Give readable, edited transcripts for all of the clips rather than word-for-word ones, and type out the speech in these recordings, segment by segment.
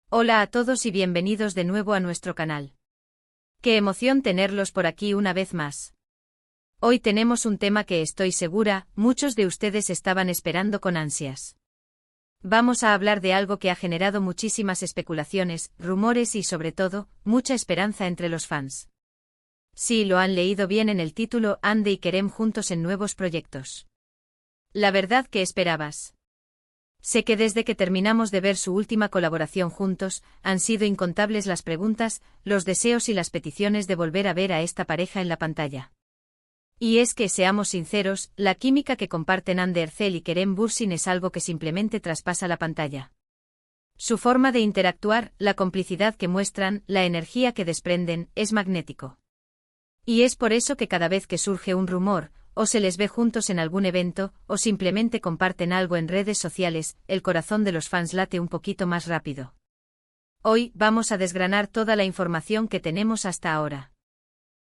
Hola a todos y bienvenidos de nuevo a nuestro canal. Qué emoción tenerlos por aquí una vez más. Hoy tenemos un tema que estoy segura, muchos de ustedes estaban esperando con ansias. Vamos a hablar de algo que ha generado muchísimas especulaciones, rumores y sobre todo, mucha esperanza entre los fans. Sí, lo han leído bien en el título, Ande y Kerem juntos en nuevos proyectos. La verdad que esperabas. Sé que desde que terminamos de ver su última colaboración juntos, han sido incontables las preguntas, los deseos y las peticiones de volver a ver a esta pareja en la pantalla. Y es que, seamos sinceros, la química que comparten Hande Erçel y Kerem Bürsin es algo que simplemente traspasa la pantalla. Su forma de interactuar, la complicidad que muestran, la energía que desprenden, es magnético. Y es por eso que cada vez que surge un rumor, o se les ve juntos en algún evento, o simplemente comparten algo en redes sociales, el corazón de los fans late un poquito más rápido. Hoy, vamos a desgranar toda la información que tenemos hasta ahora.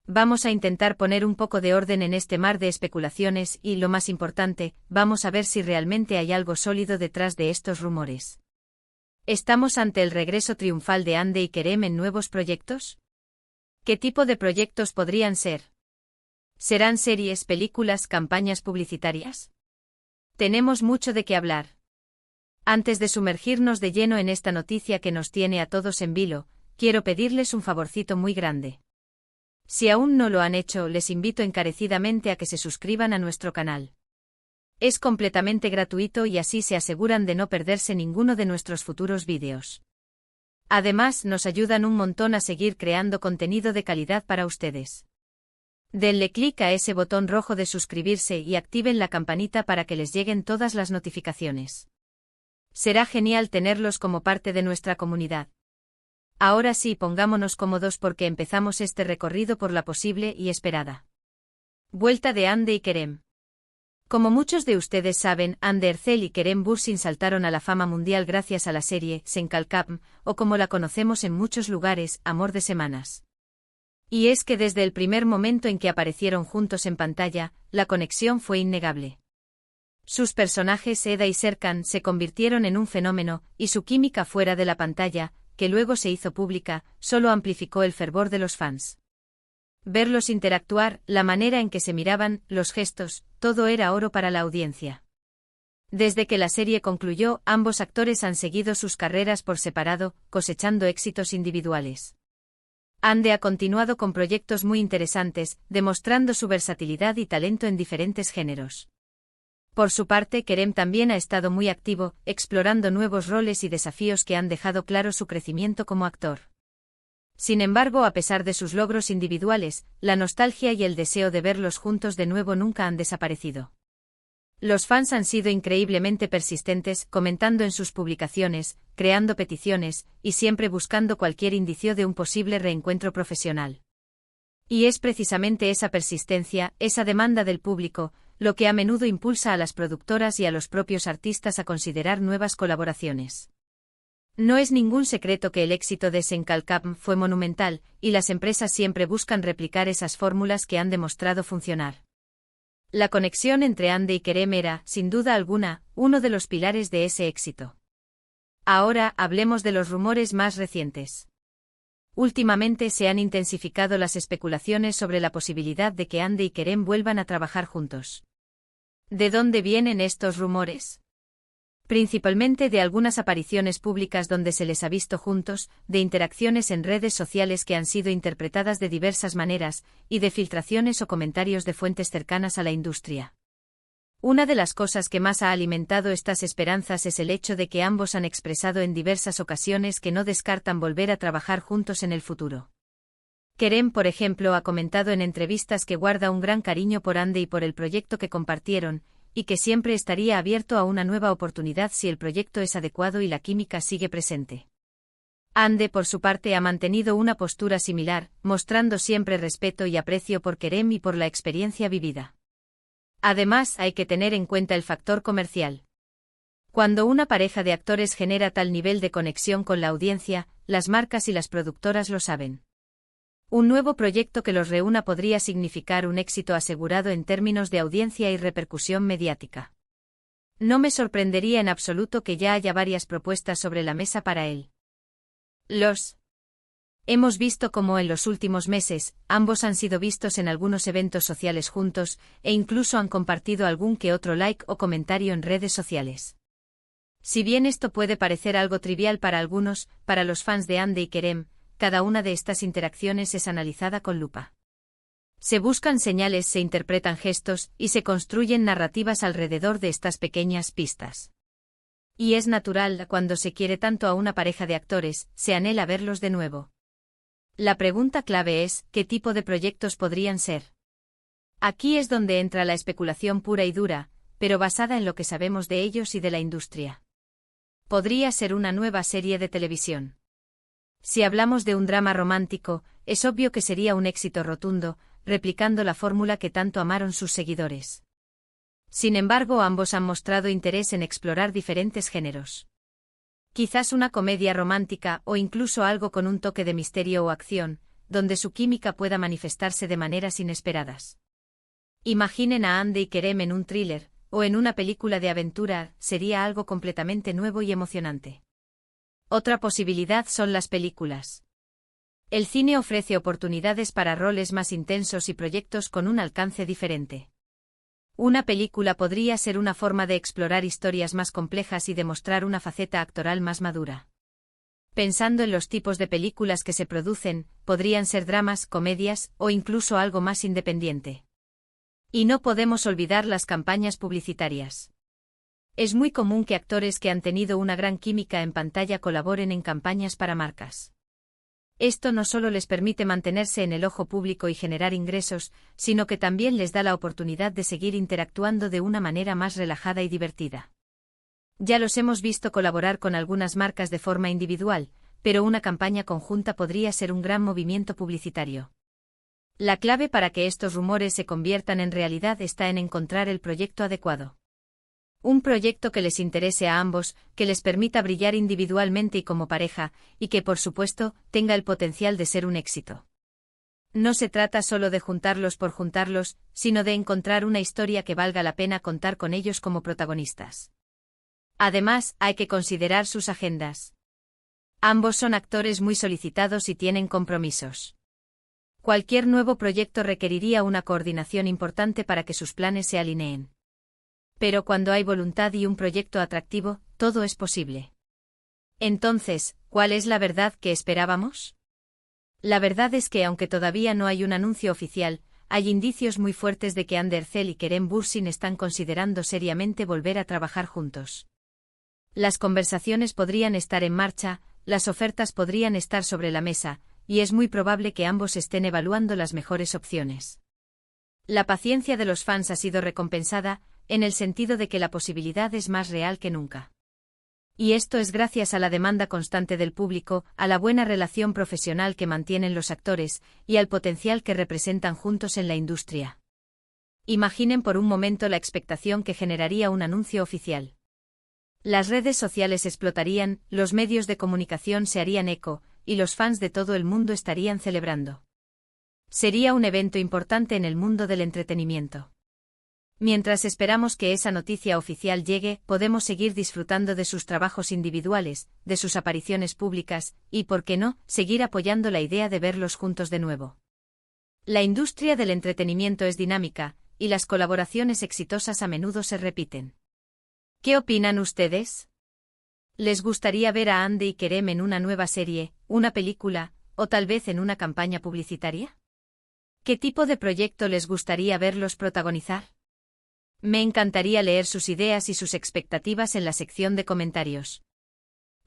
Vamos a intentar poner un poco de orden en este mar de especulaciones y, lo más importante, vamos a ver si realmente hay algo sólido detrás de estos rumores. ¿Estamos ante el regreso triunfal de Hande y Kerem en nuevos proyectos? ¿Qué tipo de proyectos podrían ser? ¿Serán series, películas, campañas publicitarias? Tenemos mucho de qué hablar. Antes de sumergirnos de lleno en esta noticia que nos tiene a todos en vilo, quiero pedirles un favorcito muy grande. Si aún no lo han hecho, les invito encarecidamente a que se suscriban a nuestro canal. Es completamente gratuito y así se aseguran de no perderse ninguno de nuestros futuros vídeos. Además, nos ayudan un montón a seguir creando contenido de calidad para ustedes. Denle clic a ese botón rojo de suscribirse y activen la campanita para que les lleguen todas las notificaciones. Será genial tenerlos como parte de nuestra comunidad. Ahora sí, pongámonos cómodos porque empezamos este recorrido por la posible y esperada vuelta de Hande y Kerem. Como muchos de ustedes saben, Hande Erçel y Kerem Bürsin saltaron a la fama mundial gracias a la serie Sen Kalkam, o como la conocemos en muchos lugares, Amor de Semanas. Y es que desde el primer momento en que aparecieron juntos en pantalla, la conexión fue innegable. Sus personajes Eda y Serkan se convirtieron en un fenómeno, y su química fuera de la pantalla, que luego se hizo pública, solo amplificó el fervor de los fans. Verlos interactuar, la manera en que se miraban, los gestos, todo era oro para la audiencia. Desde que la serie concluyó, ambos actores han seguido sus carreras por separado, cosechando éxitos individuales. Hande ha continuado con proyectos muy interesantes, demostrando su versatilidad y talento en diferentes géneros. Por su parte, Kerem también ha estado muy activo, explorando nuevos roles y desafíos que han dejado claro su crecimiento como actor. Sin embargo, a pesar de sus logros individuales, la nostalgia y el deseo de verlos juntos de nuevo nunca han desaparecido. Los fans han sido increíblemente persistentes, comentando en sus publicaciones, creando peticiones, y siempre buscando cualquier indicio de un posible reencuentro profesional. Y es precisamente esa persistencia, esa demanda del público, lo que a menudo impulsa a las productoras y a los propios artistas a considerar nuevas colaboraciones. No es ningún secreto que el éxito de Sen Kalkam fue monumental, y las empresas siempre buscan replicar esas fórmulas que han demostrado funcionar. La conexión entre Hande y Kerem era, sin duda alguna, uno de los pilares de ese éxito. Ahora, hablemos de los rumores más recientes. Últimamente se han intensificado las especulaciones sobre la posibilidad de que Hande y Kerem vuelvan a trabajar juntos. ¿De dónde vienen estos rumores? Principalmente de algunas apariciones públicas donde se les ha visto juntos, de interacciones en redes sociales que han sido interpretadas de diversas maneras, y de filtraciones o comentarios de fuentes cercanas a la industria. Una de las cosas que más ha alimentado estas esperanzas es el hecho de que ambos han expresado en diversas ocasiones que no descartan volver a trabajar juntos en el futuro. Kerem, por ejemplo, ha comentado en entrevistas que guarda un gran cariño por Hande y por el proyecto que compartieron, y que siempre estaría abierto a una nueva oportunidad si el proyecto es adecuado y la química sigue presente. Hande, por su parte, ha mantenido una postura similar, mostrando siempre respeto y aprecio por Kerem y por la experiencia vivida. Además, hay que tener en cuenta el factor comercial. Cuando una pareja de actores genera tal nivel de conexión con la audiencia, las marcas y las productoras lo saben. Un nuevo proyecto que los reúna podría significar un éxito asegurado en términos de audiencia y repercusión mediática. No me sorprendería en absoluto que ya haya varias propuestas sobre la mesa para él. Los hemos visto cómo en los últimos meses, ambos han sido vistos en algunos eventos sociales juntos, e incluso han compartido algún que otro like o comentario en redes sociales. Si bien esto puede parecer algo trivial para algunos, para los fans de Hande y Kerem, cada una de estas interacciones es analizada con lupa. Se buscan señales, se interpretan gestos, y se construyen narrativas alrededor de estas pequeñas pistas. Y es natural, cuando se quiere tanto a una pareja de actores, se anhela verlos de nuevo. La pregunta clave es, ¿qué tipo de proyectos podrían ser? Aquí es donde entra la especulación pura y dura, pero basada en lo que sabemos de ellos y de la industria. Podría ser una nueva serie de televisión. Si hablamos de un drama romántico, es obvio que sería un éxito rotundo, replicando la fórmula que tanto amaron sus seguidores. Sin embargo, ambos han mostrado interés en explorar diferentes géneros. Quizás una comedia romántica o incluso algo con un toque de misterio o acción, donde su química pueda manifestarse de maneras inesperadas. Imaginen a Hande y Kerem en un thriller, o en una película de aventura, sería algo completamente nuevo y emocionante. Otra posibilidad son las películas. El cine ofrece oportunidades para roles más intensos y proyectos con un alcance diferente. Una película podría ser una forma de explorar historias más complejas y demostrar una faceta actoral más madura. Pensando en los tipos de películas que se producen, podrían ser dramas, comedias, o incluso algo más independiente. Y no podemos olvidar las campañas publicitarias. Es muy común que actores que han tenido una gran química en pantalla colaboren en campañas para marcas. Esto no solo les permite mantenerse en el ojo público y generar ingresos, sino que también les da la oportunidad de seguir interactuando de una manera más relajada y divertida. Ya los hemos visto colaborar con algunas marcas de forma individual, pero una campaña conjunta podría ser un gran movimiento publicitario. La clave para que estos rumores se conviertan en realidad está en encontrar el proyecto adecuado. Un proyecto que les interese a ambos, que les permita brillar individualmente y como pareja, y que por supuesto, tenga el potencial de ser un éxito. No se trata solo de juntarlos por juntarlos, sino de encontrar una historia que valga la pena contar con ellos como protagonistas. Además, hay que considerar sus agendas. Ambos son actores muy solicitados y tienen compromisos. Cualquier nuevo proyecto requeriría una coordinación importante para que sus planes se alineen. Pero cuando hay voluntad y un proyecto atractivo, todo es posible. Entonces, ¿cuál es la verdad que esperábamos? La verdad es que aunque todavía no hay un anuncio oficial, hay indicios muy fuertes de que Hande Erçel y Kerem Bürsin están considerando seriamente volver a trabajar juntos. Las conversaciones podrían estar en marcha, las ofertas podrían estar sobre la mesa, y es muy probable que ambos estén evaluando las mejores opciones. La paciencia de los fans ha sido recompensada, en el sentido de que la posibilidad es más real que nunca. Y esto es gracias a la demanda constante del público, a la buena relación profesional que mantienen los actores, y al potencial que representan juntos en la industria. Imaginen por un momento la expectación que generaría un anuncio oficial. Las redes sociales explotarían, los medios de comunicación se harían eco, y los fans de todo el mundo estarían celebrando. Sería un evento importante en el mundo del entretenimiento. Mientras esperamos que esa noticia oficial llegue, podemos seguir disfrutando de sus trabajos individuales, de sus apariciones públicas, y, por qué no, seguir apoyando la idea de verlos juntos de nuevo. La industria del entretenimiento es dinámica, y las colaboraciones exitosas a menudo se repiten. ¿Qué opinan ustedes? ¿Les gustaría ver a Hande y Kerem en una nueva serie, una película, o tal vez en una campaña publicitaria? ¿Qué tipo de proyecto les gustaría verlos protagonizar? Me encantaría leer sus ideas y sus expectativas en la sección de comentarios.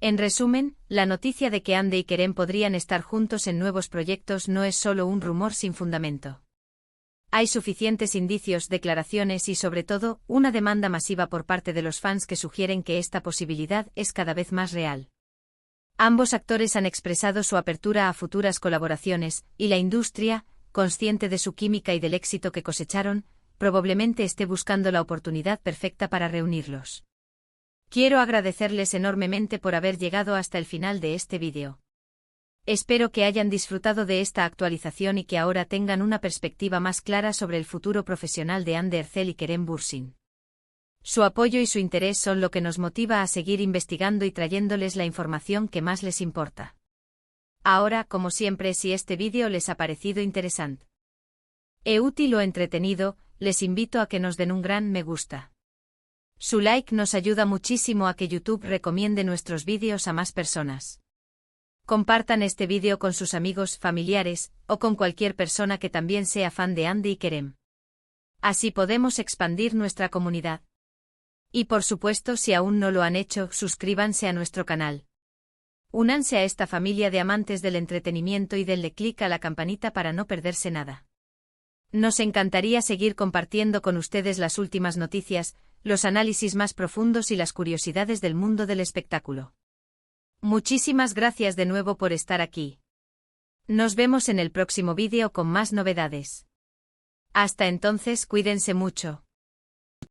En resumen, la noticia de que Hande y Kerem podrían estar juntos en nuevos proyectos no es solo un rumor sin fundamento. Hay suficientes indicios, declaraciones y sobre todo, una demanda masiva por parte de los fans que sugieren que esta posibilidad es cada vez más real. Ambos actores han expresado su apertura a futuras colaboraciones, y la industria, consciente de su química y del éxito que cosecharon, probablemente esté buscando la oportunidad perfecta para reunirlos. Quiero agradecerles enormemente por haber llegado hasta el final de este vídeo. Espero que hayan disfrutado de esta actualización y que ahora tengan una perspectiva más clara sobre el futuro profesional de Hande Erçel y Kerem Bürsin. Su apoyo y su interés son lo que nos motiva a seguir investigando y trayéndoles la información que más les importa. Ahora, como siempre, si este vídeo les ha parecido interesante útil o entretenido, les invito a que nos den un gran me gusta. Su like nos ayuda muchísimo a que YouTube recomiende nuestros vídeos a más personas. Compartan este vídeo con sus amigos, familiares, o con cualquier persona que también sea fan de Andy y Kerem. Así podemos expandir nuestra comunidad. Y por supuesto, si aún no lo han hecho, suscríbanse a nuestro canal. Únanse a esta familia de amantes del entretenimiento y denle clic a la campanita para no perderse nada. Nos encantaría seguir compartiendo con ustedes las últimas noticias, los análisis más profundos y las curiosidades del mundo del espectáculo. Muchísimas gracias de nuevo por estar aquí. Nos vemos en el próximo vídeo con más novedades. Hasta entonces, cuídense mucho.